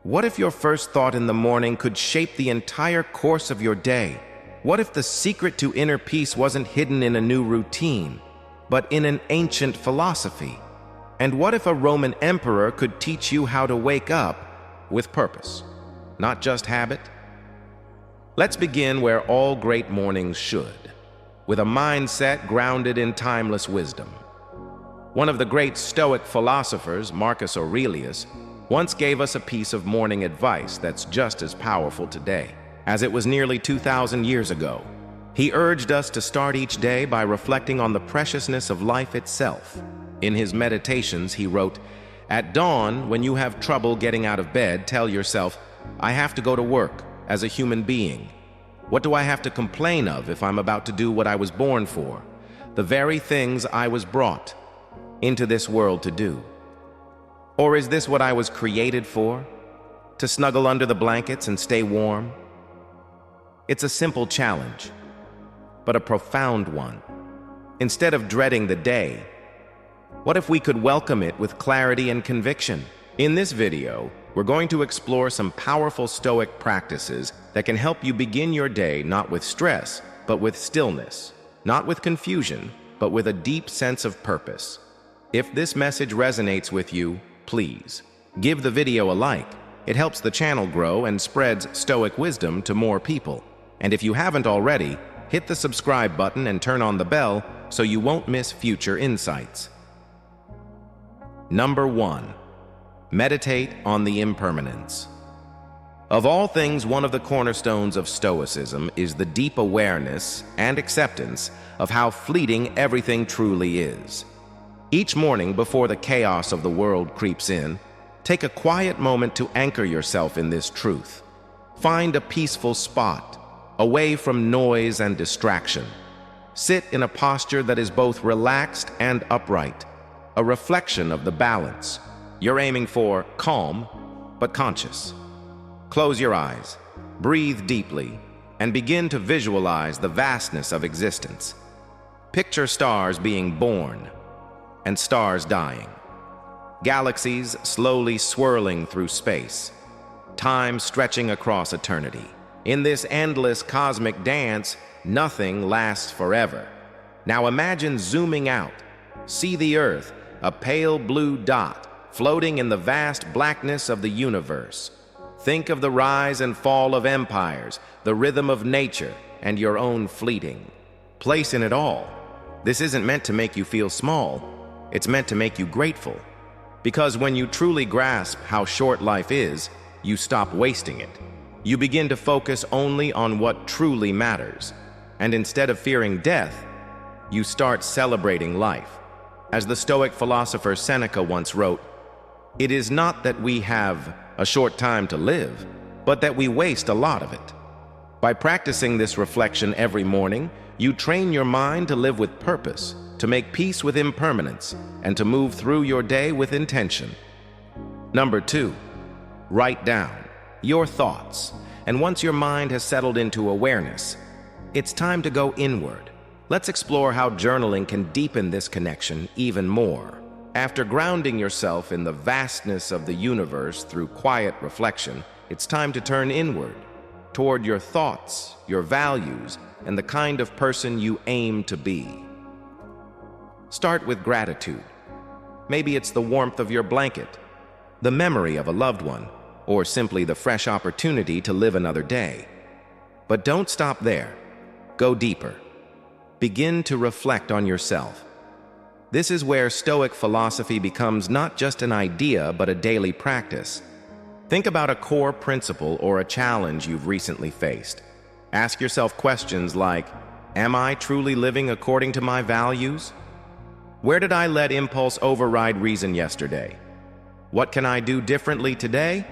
What if your first thought in the morning could shape the entire course of your day? What if the secret to inner peace wasn't hidden in a new routine, but in an ancient philosophy? And what if a Roman emperor could teach you how to wake up with purpose, not just habit? Let's begin where all great mornings should, with a mindset grounded in timeless wisdom. One of the great Stoic philosophers, Marcus Aurelius, once gave us a piece of morning advice that's just as powerful today, as it was nearly 2,000 years ago. He urged us to start each day by reflecting on the preciousness of life itself. In his meditations, he wrote, "At dawn, when you have trouble getting out of bed, tell yourself, 'I have to go to work as a human being. What do I have to complain of if I'm about to do what I was born for? The very things I was brought into this world to do. Or is this what I was created for? To snuggle under the blankets and stay warm?' It's a simple challenge, but a profound one. Instead of dreading the day, what if we could welcome it with clarity and conviction? In this video, we're going to explore some powerful Stoic practices that can help you begin your day not with stress, but with stillness, not with confusion, but with a deep sense of purpose. If this message resonates with you, please give the video a like. It helps the channel grow and spreads Stoic wisdom to more people. And if you haven't already, hit the subscribe button and turn on the bell so you won't miss future insights. Number 1. Meditate on the impermanence. Of all things, one of the cornerstones of Stoicism is the deep awareness and acceptance of how fleeting everything truly is. Each morning, before the chaos of the world creeps in, take a quiet moment to anchor yourself in this truth. Find a peaceful spot, away from noise and distraction. Sit in a posture that is both relaxed and upright, a reflection of the balance you're aiming for, calm but conscious. Close your eyes, breathe deeply, and begin to visualize the vastness of existence. Picture stars being born and stars dying, galaxies slowly swirling through space, time stretching across eternity. In this endless cosmic dance, nothing lasts forever. Now imagine zooming out. See the Earth, a pale blue dot, floating in the vast blackness of the universe. Think of the rise and fall of empires, the rhythm of nature, and your own fleeting place in it all. This isn't meant to make you feel small. It's meant to make you grateful. Because when you truly grasp how short life is, you stop wasting it. You begin to focus only on what truly matters. And instead of fearing death, you start celebrating life. As the Stoic philosopher Seneca once wrote, "It is not that we have a short time to live, but that we waste a lot of it." By practicing this reflection every morning, you train your mind to live with purpose, to make peace with impermanence, and to move through your day with intention. Number 2, write down your thoughts. And once your mind has settled into awareness, it's time to go inward. Let's explore how journaling can deepen this connection even more. After grounding yourself in the vastness of the universe through quiet reflection, it's time to turn inward, toward your thoughts, your values, and the kind of person you aim to be. Start with gratitude. Maybe it's the warmth of your blanket, the memory of a loved one, or simply the fresh opportunity to live another day. But don't stop there. Go deeper. Begin to reflect on yourself. This is where Stoic philosophy becomes not just an idea, but a daily practice. Think about a core principle or a challenge you've recently faced. Ask yourself questions like, am I truly living according to my values? Where did I let impulse override reason yesterday? What can I do differently today?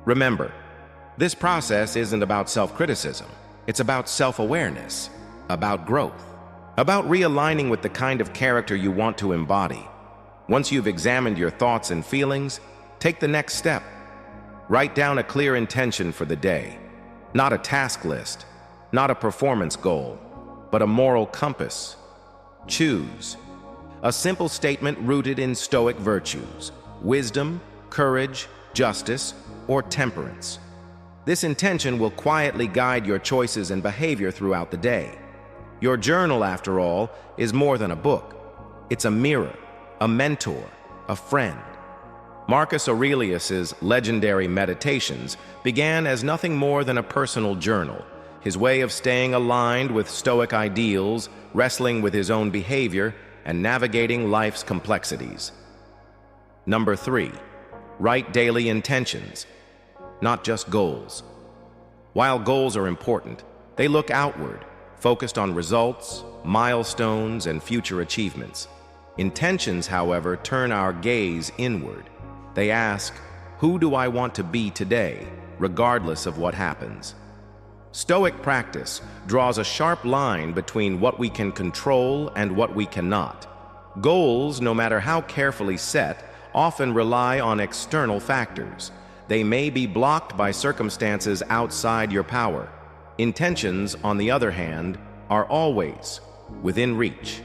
Remember, this process isn't about self-criticism. It's about self-awareness, about growth, about realigning with the kind of character you want to embody. Once you've examined your thoughts and feelings, take the next step. Write down a clear intention for the day, not a task list, not a performance goal, but a moral compass. Choose a simple statement rooted in Stoic virtues, wisdom, courage, justice, or temperance. This intention will quietly guide your choices and behavior throughout the day. Your journal, after all, is more than a book. It's a mirror, a mentor, a friend. Marcus Aurelius's legendary Meditations began as nothing more than a personal journal, his way of staying aligned with Stoic ideals, wrestling with his own behavior, and navigating life's complexities. Number 3, write daily intentions, not just goals. While goals are important, they look outward, focused on results, milestones, and future achievements. Intentions, however, turn our gaze inward. They ask, who do I want to be today, regardless of what happens? Stoic practice draws a sharp line between what we can control and what we cannot. Goals, no matter how carefully set, often rely on external factors. They may be blocked by circumstances outside your power. Intentions, on the other hand, are always within reach.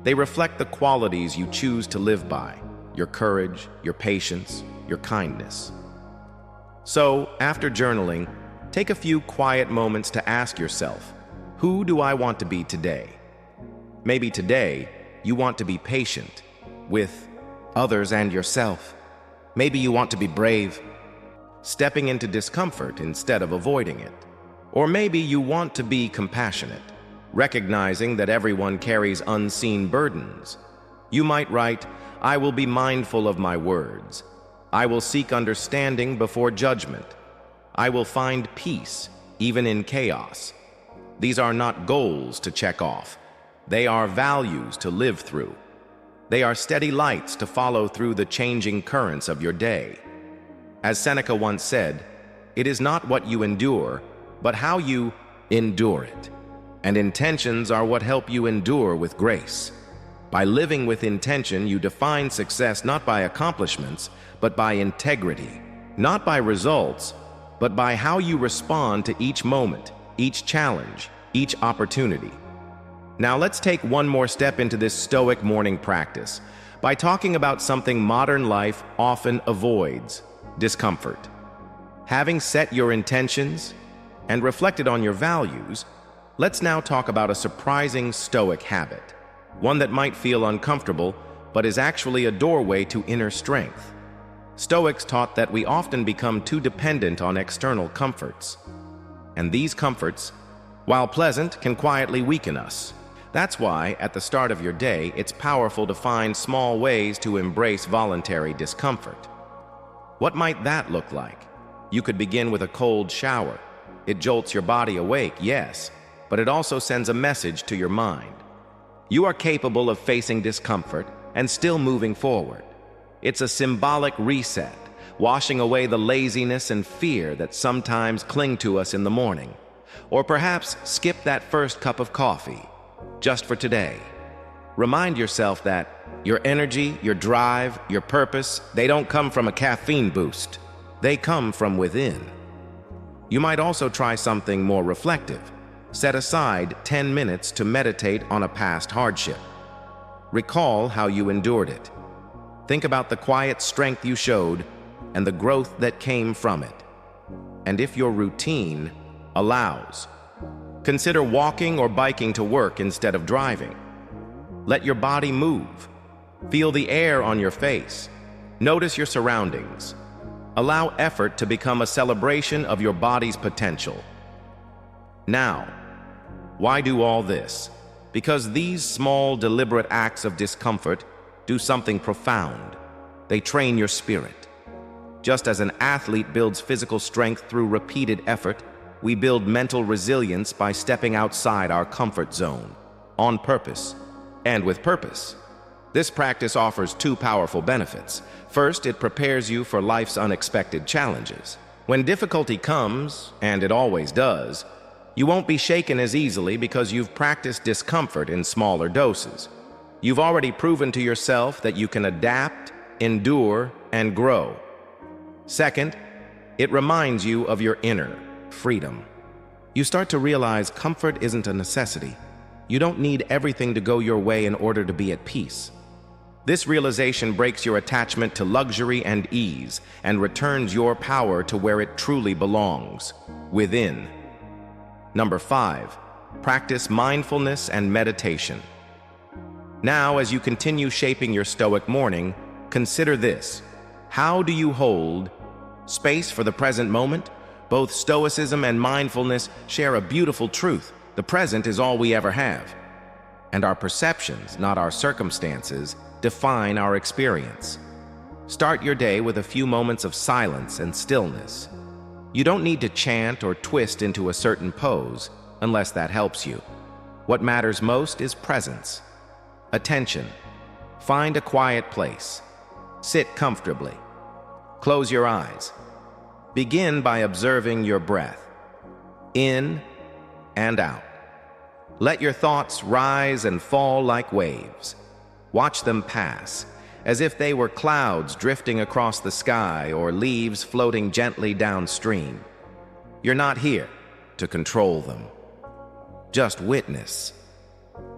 They reflect the qualities you choose to live by: your courage, your patience, your kindness. So, after journaling, take a few quiet moments to ask yourself, who do I want to be today? Maybe today, you want to be patient with others and yourself. Maybe you want to be brave, stepping into discomfort instead of avoiding it. Or maybe you want to be compassionate, recognizing that everyone carries unseen burdens. You might write, I will be mindful of my words. I will seek understanding before judgment. I will find peace, even in chaos. These are not goals to check off. They are values to live through. They are steady lights to follow through the changing currents of your day. As Seneca once said, it is not what you endure, but how you endure it. And intentions are what help you endure with grace. By living with intention, you define success not by accomplishments, but by integrity. Not by results, but by how you respond to each moment, each challenge, each opportunity. Now let's take one more step into this Stoic morning practice by talking about something modern life often avoids: discomfort. Having set your intentions and reflected on your values, let's now talk about a surprising Stoic habit, one that might feel uncomfortable, but is actually a doorway to inner strength. Stoics taught that we often become too dependent on external comforts. And these comforts, while pleasant, can quietly weaken us. That's why, at the start of your day, it's powerful to find small ways to embrace voluntary discomfort. What might that look like? You could begin with a cold shower. It jolts your body awake, yes, but it also sends a message to your mind. You are capable of facing discomfort and still moving forward. It's a symbolic reset, washing away the laziness and fear that sometimes cling to us in the morning. Or perhaps skip that first cup of coffee, just for today. Remind yourself that your energy, your drive, your purpose, they don't come from a caffeine boost. They come from within. You might also try something more reflective. Set aside 10 minutes to meditate on a past hardship. Recall how you endured it. Think about the quiet strength you showed and the growth that came from it. And if your routine allows, consider walking or biking to work instead of driving. Let your body move. Feel the air on your face. Notice your surroundings. Allow effort to become a celebration of your body's potential. Now, why do all this? Because these small, deliberate acts of discomfort do something profound. They train your spirit. Just as an athlete builds physical strength through repeated effort, we build mental resilience by stepping outside our comfort zone, on purpose, and with purpose. This practice offers two powerful benefits. First, it prepares you for life's unexpected challenges. When difficulty comes, and it always does, you won't be shaken as easily because you've practiced discomfort in smaller doses. You've already proven to yourself that you can adapt, endure, and grow. Second, it reminds you of your inner freedom. You start to realize comfort isn't a necessity. You don't need everything to go your way in order to be at peace. This realization breaks your attachment to luxury and ease and returns your power to where it truly belongs, within. Number 5, practice mindfulness and meditation. Now, as you continue shaping your Stoic morning, consider this. How do you hold space for the present moment? Both Stoicism and mindfulness share a beautiful truth. The present is all we ever have. And our perceptions, not our circumstances, define our experience. Start your day with a few moments of silence and stillness. You don't need to chant or twist into a certain pose unless that helps you. What matters most is presence. Attention. Find a quiet place. Sit comfortably. Close your eyes. Begin by observing your breath, in and out. Let your thoughts rise and fall like waves. Watch them pass, as if they were clouds drifting across the sky or leaves floating gently downstream. You're not here to control them. Just witness.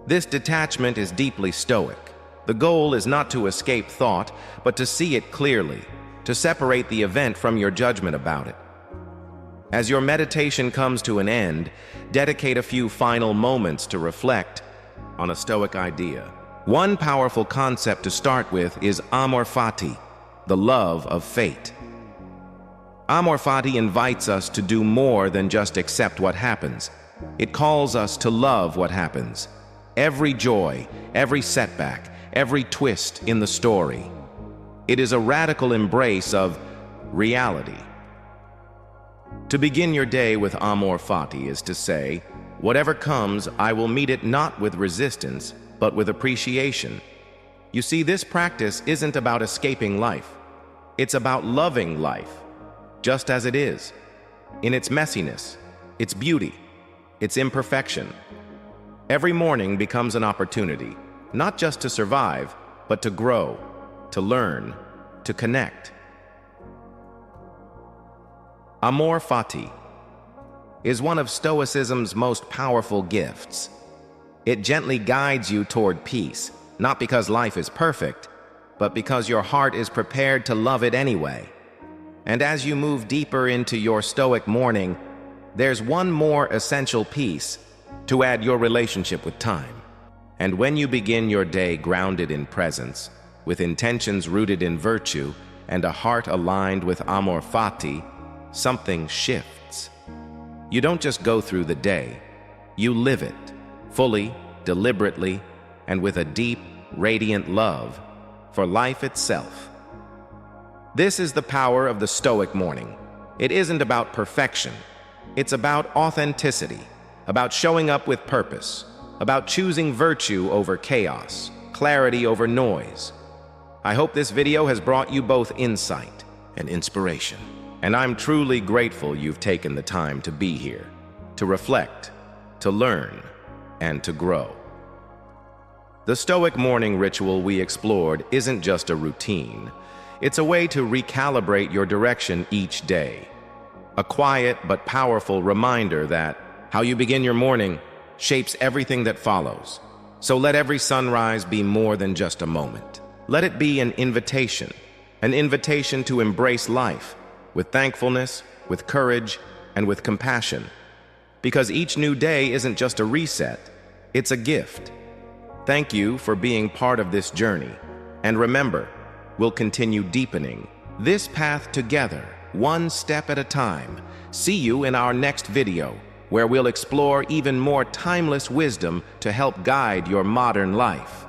This detachment is deeply Stoic. The goal is not to escape thought, but to see it clearly, to separate the event from your judgment about it. As your meditation comes to an end, dedicate a few final moments to reflect on a Stoic idea. One powerful concept to start with is amor fati, the love of fate. Amor fati invites us to do more than just accept what happens. It calls us to love what happens. Every joy, every setback, every twist in the story. It is a radical embrace of reality. To begin your day with amor fati is to say, whatever comes, I will meet it not with resistance, but with appreciation. You see, this practice isn't about escaping life. It's about loving life, just as it is, in its messiness, its beauty, its imperfection. Every morning becomes an opportunity, not just to survive, but to grow, to learn, to connect. Amor fati is one of Stoicism's most powerful gifts. It gently guides you toward peace, not because life is perfect, but because your heart is prepared to love it anyway. And as you move deeper into your Stoic morning, there's one more essential piece to add: your relationship with time. And when you begin your day grounded in presence, with intentions rooted in virtue, and a heart aligned with amor fati, something shifts. You don't just go through the day, you live it, fully, deliberately, and with a deep, radiant love for life itself. This is the power of the Stoic morning. It isn't about perfection. It's about authenticity, about showing up with purpose, about choosing virtue over chaos, clarity over noise. I hope this video has brought you both insight and inspiration. And I'm truly grateful you've taken the time to be here, to reflect, to learn, and to grow. The Stoic morning ritual we explored isn't just a routine. It's a way to recalibrate your direction each day. A quiet but powerful reminder that how you begin your morning shapes everything that follows. So let every sunrise be more than just a moment. Let it be an invitation to embrace life with thankfulness, with courage, and with compassion. Because each new day isn't just a reset, it's a gift. Thank you for being part of this journey. And remember, we'll continue deepening this path together, one step at a time. See you in our next video, where we'll explore even more timeless wisdom to help guide your modern life.